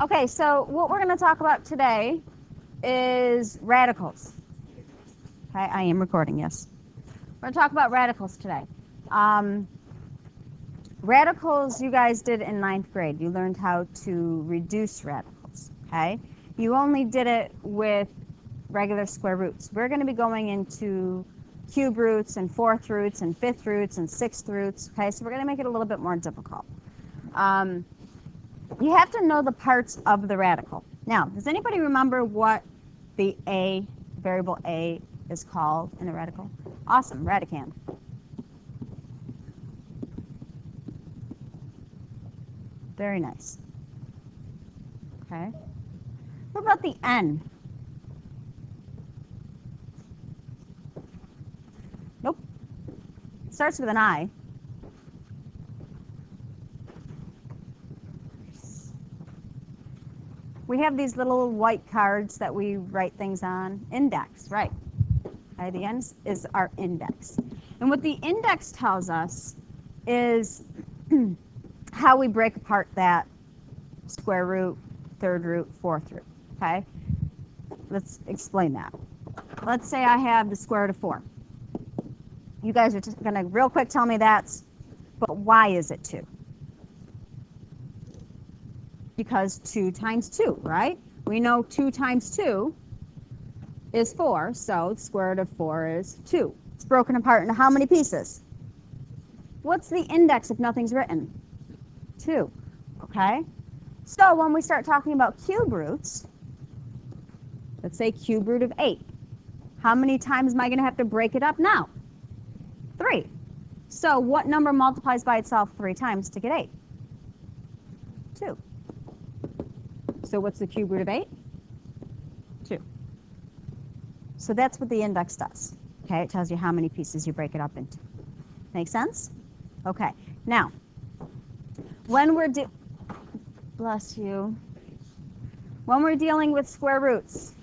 Okay, so what we're going to talk about today is radicals. Okay, I am recording, yes. We're going to talk about radicals today. Radicals you guys did in 9th grade. You learned how to reduce radicals, okay? You only did it with regular square roots. We're going to be going into cube roots and 4th roots and 5th roots and 6th roots, okay? So we're going to make it a little bit more difficult. You have to know the parts of the radical. Now, does anybody remember what the variable a, is called in a radical? Awesome, radicand. Very nice. Okay. What about the n? Nope. It starts with an I. We have these little white cards that we write things on. Index, right. Okay, the n is our index. And what the index tells us is how we break apart that square root, 3rd root, 4th root, okay? Let's explain that. Let's say I have the square root of 4. You guys are just going to real quick tell me that's, but why is it 2? Because 2 times 2, right? We know 2 times 2 is 4, so the square root of 4 is 2. It's broken apart into how many pieces? What's the index if nothing's written? 2, okay? So when we start talking about cube roots, let's say cube root of 8. How many times am I going to have to break it up now? 3. So what number multiplies by itself 3 times to get 8? 2. So what's the cube root of 8? 2. So that's what the index does. Okay, it tells you how many pieces you break it up into. Make sense? Okay. Now, when we're bless you. When we're dealing with square roots,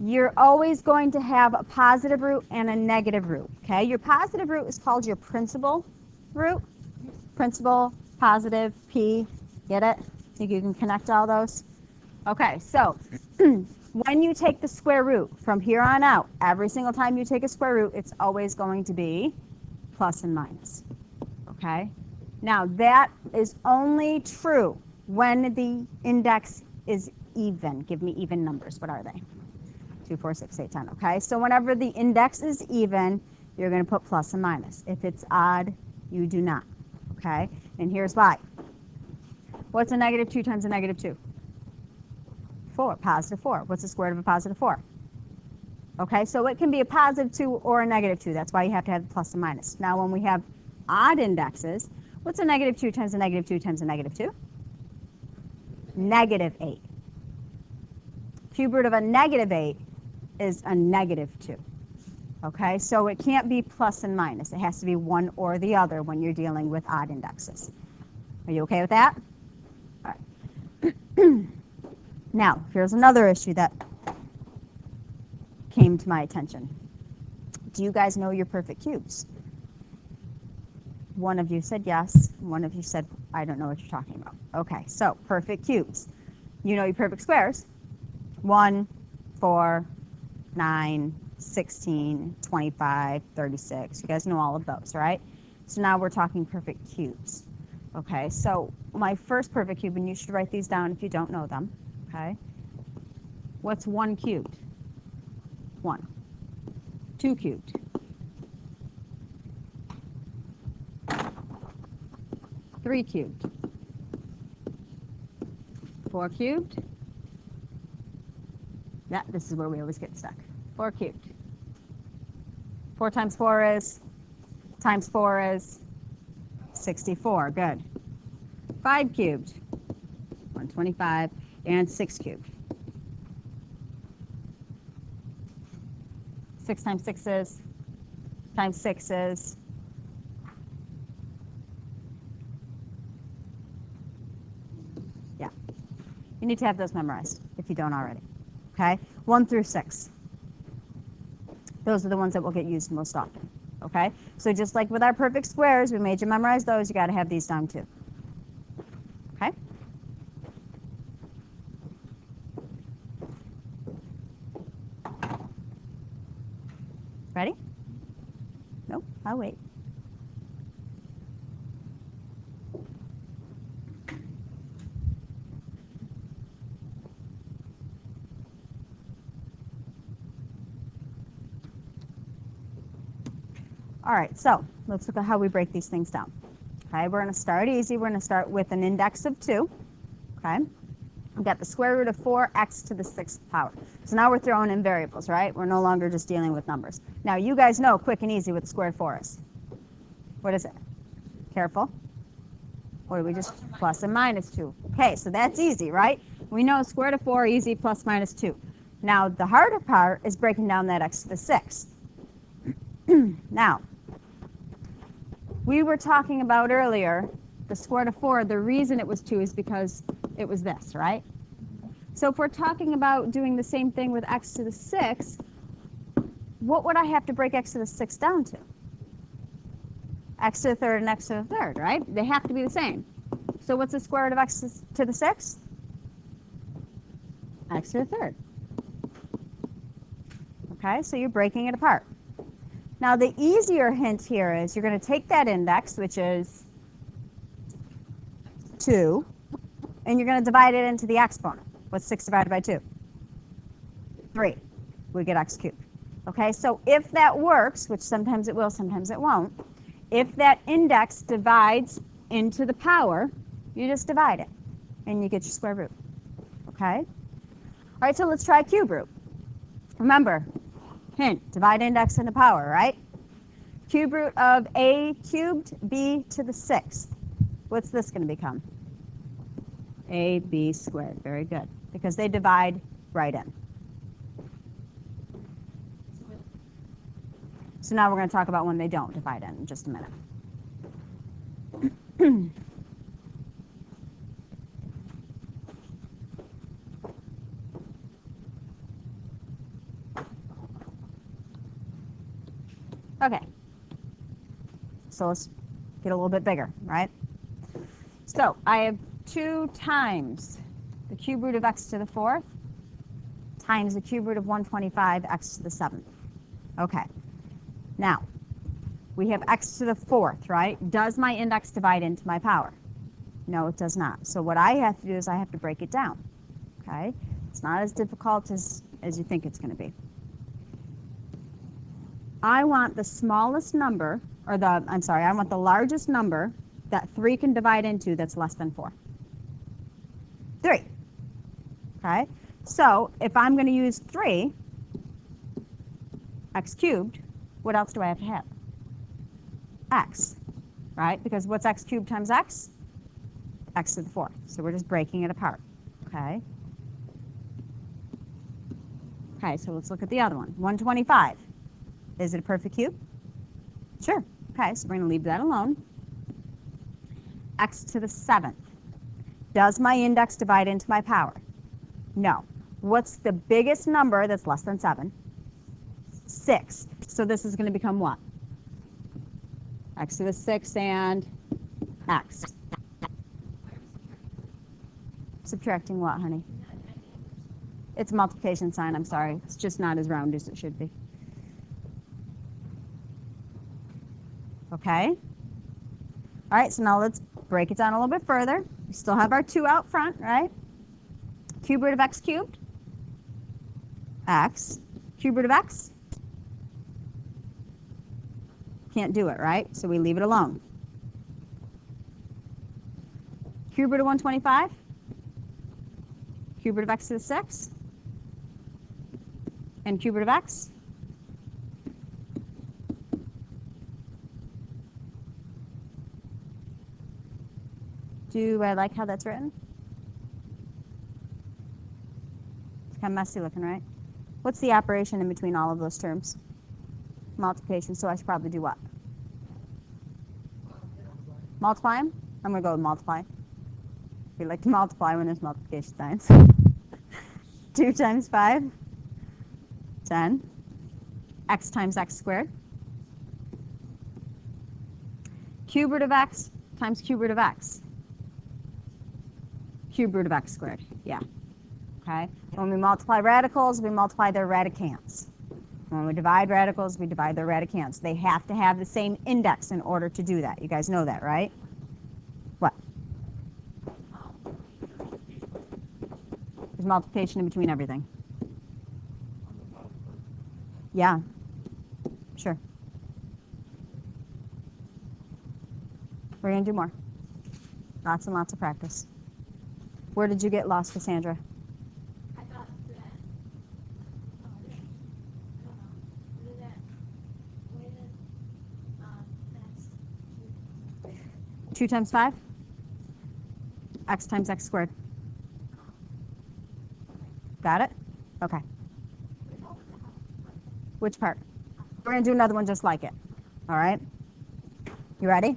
you're always going to have a positive root and a negative root. Okay, your positive root is called your principal root. Principal, positive, p. Get it? Think you can connect all those? Okay, so when you take the square root from here on out, every single time you take a square root, it's always going to be plus and minus. Okay? Now, that is only true when the index is even. Give me even numbers. What are they? 2, 4, 6, 8, 10. Okay? So whenever the index is even, you're going to put plus and minus. If it's odd, you do not. Okay? And here's why. What's a negative 2 times a negative 2? 4, positive 4. What's the square root of a positive 4? Okay, so it can be a positive 2 or a negative 2. That's why you have to have the plus and minus. Now, when we have odd indexes, what's a negative 2 times a negative 2 times a negative 2? Negative 8. Cube root of a negative 8 is a negative 2. Okay, so it can't be plus and minus. It has to be one or the other when you're dealing with odd indexes. Are you okay with that? All right. Now, here's another issue that came to my attention. Do you guys know your perfect cubes? One of you said yes. One of you said, I don't know what you're talking about. Okay, so perfect cubes. You know your perfect squares. 1, 4, 9, 16, 25, 36. You guys know all of those, right? So now we're talking perfect cubes. Okay, so my first perfect cube, and you should write these down if you don't know them. Okay. What's 1 cubed? 1. 2 cubed? 3 cubed? 4 cubed? Yeah, this is where we always get stuck. 4 cubed. 4 times 4 is? Times 4 is? 64. Good. 5 cubed? 125. And 6 cubed. 6 times 6 is? Times 6 is? Yeah. You need to have those memorized if you don't already. Okay? 1 through 6. Those are the ones that will get used most often. Okay? So just like with our perfect squares, we made you memorize those. You got to have these down too. Okay? Ready? Nope, I'll wait. All right, so let's look at how we break these things down. Okay, we're going to start easy. We're going to start with an index of 2. Okay, we've got the square root of 4x to the 6th power. So now we're throwing in variables, right? We're no longer just dealing with numbers. Now you guys know quick and easy what the square root of 4 is. What is it? Careful. What do we just, plus and minus 2. Okay, so that's easy, right? We know square root of 4, easy, plus minus 2. Now the harder part is breaking down that x to the 6th. Now, we were talking about earlier, the square root of 4, the reason it was 2 is because it was this, right? So if we're talking about doing the same thing with x to the 6th, what would I have to break x to the 6th down to? X to the 3rd and x to the 3rd, right? They have to be the same. So what's the square root of x to the 6th? X to the 3rd. Okay, so you're breaking it apart. Now the easier hint here is you're going to take that index, which is 2, and you're going to divide it into the exponent. What's 6 divided by 2? 3. We get x cubed. Okay, so if that works, which sometimes it will, sometimes it won't, if that index divides into the power, you just divide it, and you get your square root. Okay? All right, so let's try cube root. Remember, hint, divide index into power, right? Cube root of a cubed b to the 6th. What's this going to become? ab squared. Very good, because they divide right in. So now we're going to talk about when they don't divide in just a minute. Okay, so let's get a little bit bigger, right? So I have 2 times the cube root of x to the 4th times the cube root of 125 x to the 7th. Okay, now we have x to the 4th, right? Does my index divide into my power? No, it does not. So what I have to do is I have to break it down. Okay, it's not as difficult as you think it's going to be. I want the smallest number, or I want the largest number that 3 can divide into that's less than 4. 3. Okay, so if I'm going to use 3, x cubed, what else do I have to have? X, right? Because what's x cubed times x? X to the 4th. So we're just breaking it apart. Okay. Okay, so let's look at the other one. 125. Is it a perfect cube? Sure. Okay, so we're going to leave that alone. X to the 7th. Does my index divide into my power? No. What's the biggest number that's less than 7? 6. So this is going to become what? X to the 6th and x. Subtracting what, honey? It's a multiplication sign, I'm sorry. It's just not as round as it should be. Okay? All right, so now let's break it down a little bit further. We still have our 2 out front, right? Cube root of x cubed. X. Cube root of x. Can't do it, right? So we leave it alone. Cube root of 125. Cube root of x to the 6th. And cube root of x. Do I like how that's written? It's kind of messy looking, right? What's the operation in between all of those terms? Multiplication, so I should probably do what? Multiply them? I'm going to go with multiply. We like to multiply when there's multiplication signs. 2 times 5, 10. X times x squared. Cube root of x times cube root of x. Cube root of x squared, yeah. Okay. When we multiply radicals, we multiply their radicands. When we divide radicals, we divide their radicands. They have to have the same index in order to do that. You guys know that, right? What? There's multiplication in between everything. Yeah, sure. We're going to do more. Lots and lots of practice. Where did you get lost, Cassandra? I thought that, that's 2 times 5? X times x squared. Got it? Okay. Which part? We're going to do another one just like it. All right? You ready?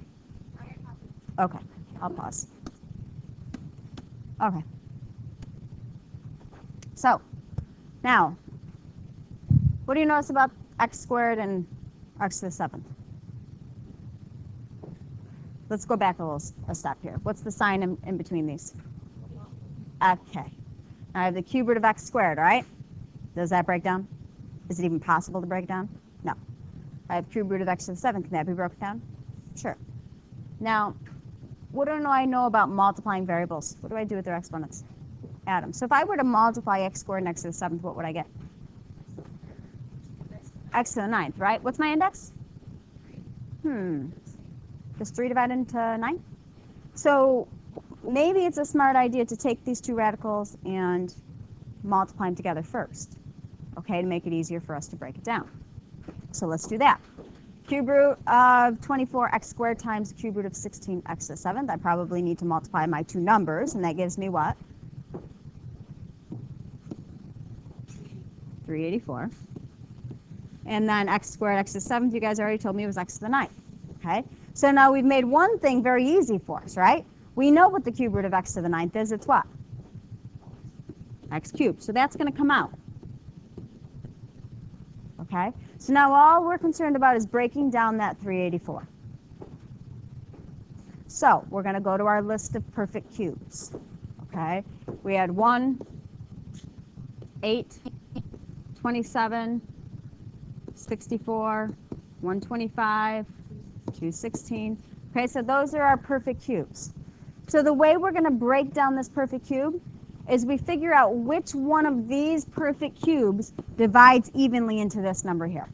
Okay. I'll pause. Okay. So, now, what do you notice about x squared and x to the 7th? Let's go back a step here. What's the sign in between these? Okay. Now I have the cube root of x squared, right? Does that break down? Is it even possible to break down? No. I have cube root of x to the 7th. Can that be broken down? Sure. Now, what do I know about multiplying variables? What do I do with their exponents? Add them. So if I were to multiply x squared and x to the 7th, what would I get? X to the 9th, right? What's my index? Does 3 divide into 9? So maybe it's a smart idea to take these two radicals and multiply them together first, okay, to make it easier for us to break it down. So let's do that. Cube root of 24x squared times cube root of 16x to the 7th. I probably need to multiply my two numbers, and that gives me what? 384. And then x squared x to the 7th, you guys already told me it was x to the 9th. Okay? So now we've made one thing very easy for us, right? We know what the cube root of x to the 9th is. It's what? X cubed. So that's going to come out. Okay? So now all we're concerned about is breaking down that 384. So we're going to go to our list of perfect cubes. Okay? We had 1, 8, 27, 64, 125, 216. Okay, so those are our perfect cubes. So the way we're going to break down this perfect cube is we figure out which one of these perfect cubes divides evenly into this number here.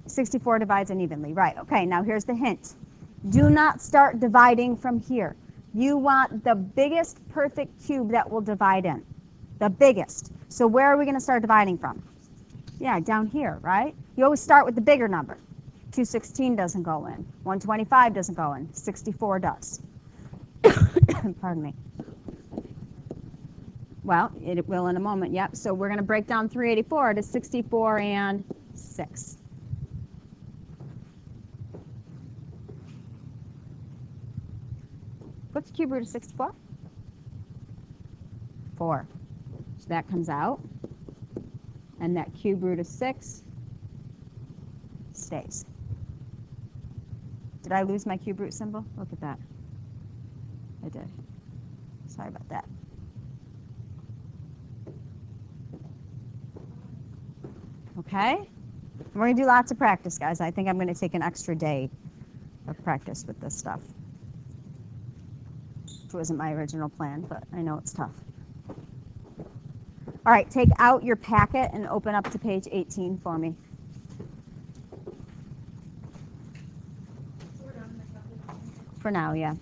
64 divides unevenly, right. Okay, now here's the hint. Do not start dividing from here. You want the biggest perfect cube that will divide in. The biggest. So where are we going to start dividing from? Yeah, down here, right? You always start with the bigger number. 216 doesn't go in. 125 doesn't go in. 64 does. Pardon me. Well, it will in a moment, yep. So we're going to break down 384 to 64 and 6. What's the cube root of 64? 4. So that comes out. And that cube root of 6 stays. Did I lose my cube root symbol? Look at that. I did. Sorry about that. Okay? We're going to do lots of practice, guys. I think I'm going to take an extra day of practice with this stuff. Which wasn't my original plan, but I know it's tough. All right, take out your packet and open up to page 18 for me. For now, yeah.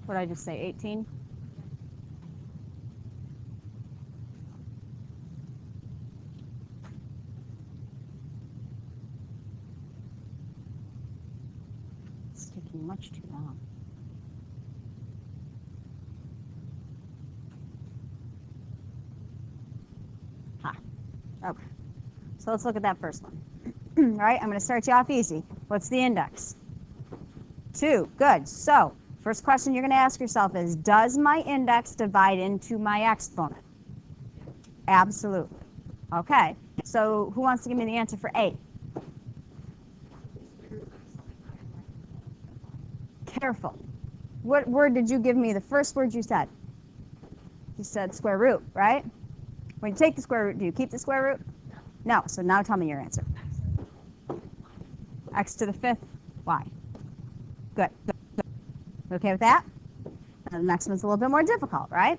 What did I just say, 18? It's taking much too long. Okay, so let's look at that first one. All right, I'm going to start you off easy. What's the index? 2. Good. So first question you're going to ask yourself is, does my index divide into my exponent? Absolutely. Okay, so who wants to give me the answer for 8? careful. What word did you give me? The first word you said? You said square root, right? When you take the square root, do you keep the square root? No. So now tell me your answer. X to the 5th, y. Good. You okay with that? Now the next one's a little bit more difficult, right?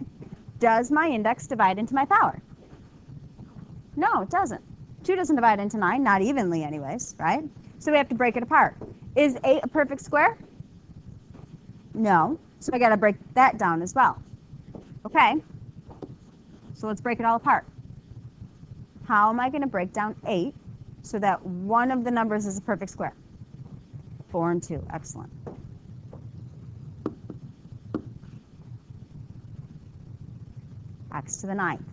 Does my index divide into my power? No, it doesn't. 2 doesn't divide into 9, not evenly anyways, right? So we have to break it apart. Is 8 a perfect square? No. So I got to break that down as well. Okay. So let's break it all apart. How am I going to break down 8 so that one of the numbers is a perfect square? 4 and 2. Excellent. X to the 9th.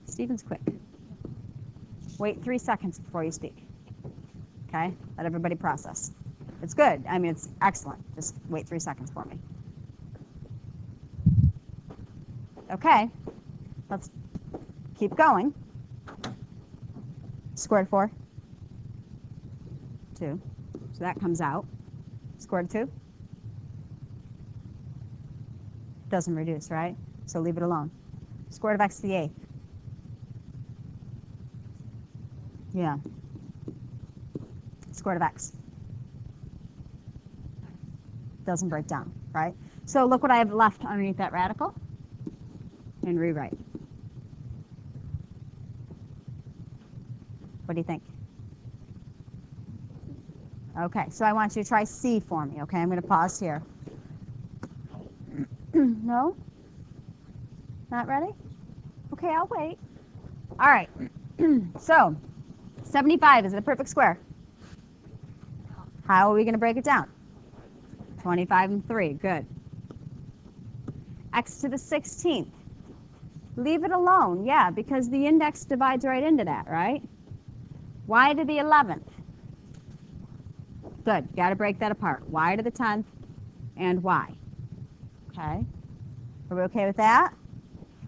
Stephen's quick. Wait 3 seconds before you speak. Okay? Let everybody process. It's good. I mean, it's excellent. Just wait 3 seconds for me. Okay. Let's keep going. Square root of 4. 2. So that comes out. Square root of 2. Doesn't reduce, right? So leave it alone. Square root of x to the 8th. Yeah. Square root of x. Doesn't break down, right? So look what I have left underneath that radical. And rewrite. What do you think? Okay, so I want you to try C for me, okay? I'm going to pause here. No? Not ready? Okay, I'll wait. All right. So, 75, is it a perfect square? How are we going to break it down? 25 and 3, good. X to the 16th. Leave it alone, yeah, because the index divides right into that, right? Y to the 11th. Good, got to break that apart. Y to the 10th and Y. Okay, are we okay with that?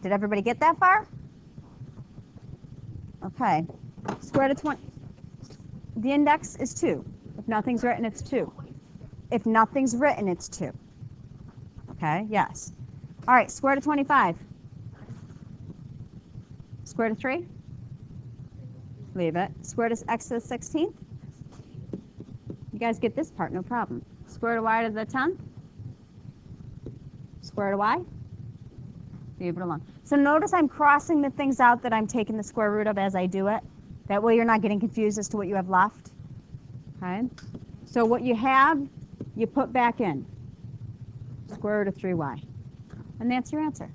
Did everybody get that far? Okay, square root of 20. The index is 2. If nothing's written, it's 2. If nothing's written, it's 2. Okay, yes. All right, square root of 25. Square root of 3? Leave it. Square root of x to the 16th? You guys get this part, no problem. Square root of y to the 10th? Square root of y? Leave it alone. So notice I'm crossing the things out that I'm taking the square root of as I do it. That way you're not getting confused as to what you have left. Okay? So what you have, you put back in. Square root of 3y. And that's your answer.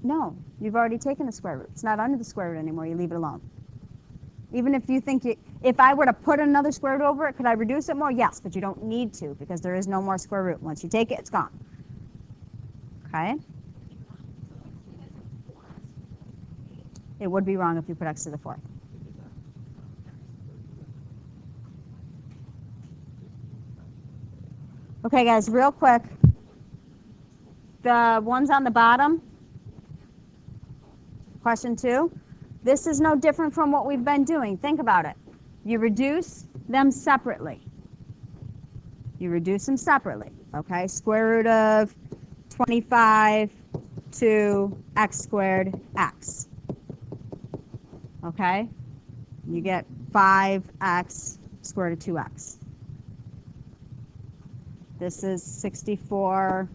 No, you've already taken the square root. It's not under the square root anymore. You leave it alone. Even if you think if I were to put another square root over it, could I reduce it more? Yes, but you don't need to because there is no more square root. Once you take it, it's gone. Okay? It would be wrong if you put x to the 4th. Okay, guys, real quick. The ones on the bottom, question 2, this is no different from what we've been doing. Think about it. You reduce them separately. You reduce them separately, okay? Square root of 25 to x squared x, okay? You get 5x square root of 2x. This is 64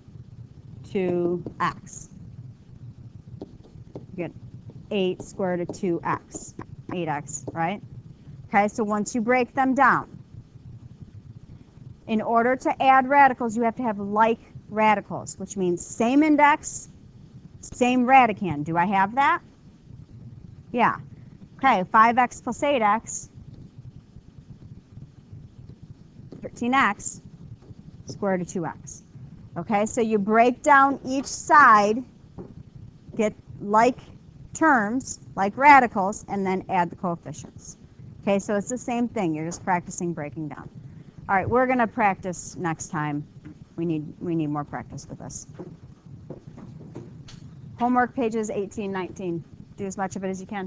to x. You get 8 square root of 2x, 8x, right? Okay, so once you break them down, in order to add radicals, you have to have like radicals, which means same index, same radicand. Do I have that? Yeah. Okay, 5x plus 8x, 13x, square root of 2x. Okay, so you break down each side, get like terms, like radicals, and then add the coefficients. Okay, so it's the same thing. You're just practicing breaking down. All right, we're going to practice next time. We need more practice with this. Homework pages 18, 19. Do as much of it as you can.